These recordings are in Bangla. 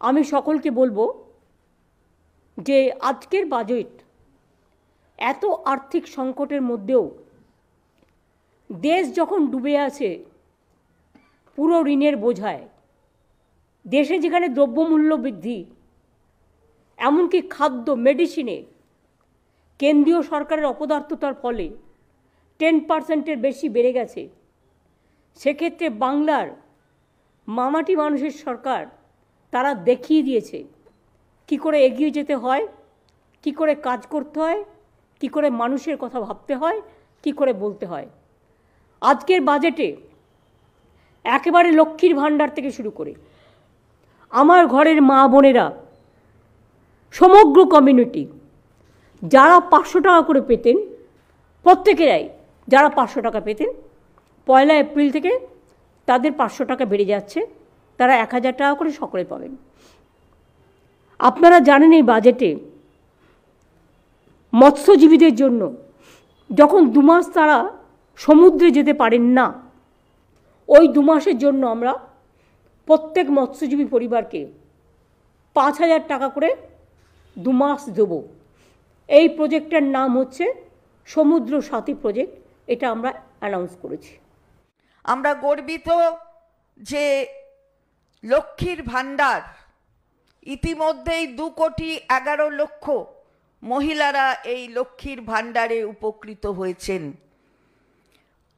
আমি সকলকে বলবো যে আজকের বাজেট এত আর্থিক সংকটের মধ্যেও দেশ যখন ডুবে আছে পুরো ঋণের বোঝায়, দেশে যেখানে দ্রব্যমূল্য বৃদ্ধি, এমনকি খাদ্য মেডিসিনে কেন্দ্রীয় সরকারের অপদার্থতার ফলে 10%-এর বেশি বেড়ে গেছে, সেক্ষেত্রে বাংলার মামাটি মানুষের সরকার তারা দেখিয়ে দিয়েছে কি করে এগিয়ে যেতে হয়, কি করে কাজ করতে হয়, কি করে মানুষের কথা ভাবতে হয়, কি করে বলতে হয়। আজকের বাজেটে একেবারে লক্ষ্মীর ভাণ্ডার থেকে শুরু করে আমার ঘরের মা বোনেরা, সমগ্র কমিউনিটি যারা 500 টাকা করে পেতেন, প্রত্যেকেরাই যারা 500 টাকা পেতেন, 1 এপ্রিল থেকে তাদের 500 টাকা বেড়ে যাচ্ছে, তারা 1000 টাকা করে সকলে পাবেন। আপনারা জানেন এই বাজেটে মৎস্যজীবীদের জন্য যখন 2 মাস তারা সমুদ্রে যেতে পারেন না, ওই 2 মাসের জন্য আমরা প্রত্যেক মৎস্যজীবী পরিবারকে 5000 টাকা করে 2 মাস দেব। এই প্রজেক্টের নাম হচ্ছে সমুদ্র সাথী প্রজেক্ট, এটা আমরা অ্যানাউন্স করেছি। আমরা গর্বিত যে লক্ষ্মীর ভাণ্ডার ইতিমধ্যেই 2,11,00,000 মহিলারা এই লক্ষ্মীর ভাণ্ডারে উপকৃত হয়েছেন।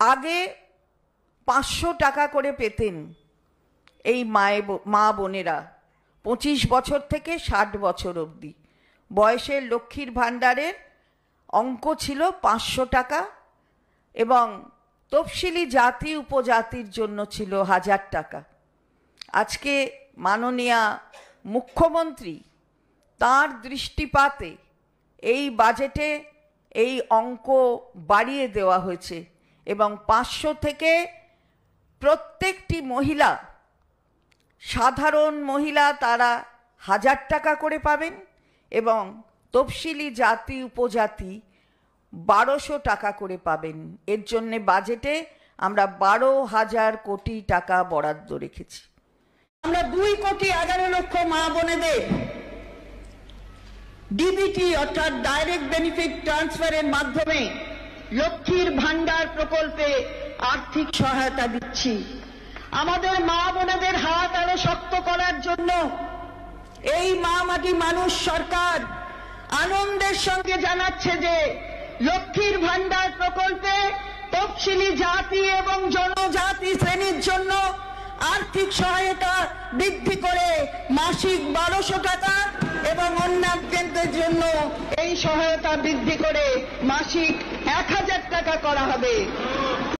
আগে 500 টাকা করে পেতেন এই মা বোনেরা 25 বছর থেকে 60 বছর অবধি বয়সের লক্ষ্মীর ভাণ্ডারের অঙ্ক ছিল 500 টাকা এবং তফসিলি জাতি উপজাতির জন্য ছিল 1000 টাকা। আজকে মাননীয় মুখ্যমন্ত্রী তার দৃষ্টিপাতে এই বাজেটে এই অঙ্ক বাড়িয়ে দেওয়া হয়েছে এবং 500 থেকে প্রত্যেকটি মহিলা, সাধারণ মহিলা তারা 1000 টাকা করে পাবেন এবং তফসিলি জাতি উপজাতি 1200 টাকা করে পাবেন। এর জন্যে বাজেটে আমরা 12,000 কোটি টাকা বরাদ্দ রেখেছি। আমরা 2,11,00,000 মা বোনেদের ডিবিটি অর্থাৎ ডাইরেক্ট বেনিফিট ট্রান্সফারের মাধ্যমে লক্ষ্মীর ভাণ্ডার প্রকল্পে আর্থিক সহায়তা দিচ্ছি। আমাদের মা বোনেদের হাত আরো শক্ত করার জন্য এই মা মাটি মানুষ সরকার আনন্দের সঙ্গে জানাচ্ছে যে লক্ষ্মীর ভাণ্ডার প্রকল্পে তফসিলি জাতি এবং জনজাতি শ্রেণীর জন্য আর্থিক সহায়তা বৃদ্ধি করে মাসিক 1200 টাকা এবং অন্যান্যদের জন্য এই সহায়তা বৃদ্ধি করে মাসিক 1000 টাকা করা হবে।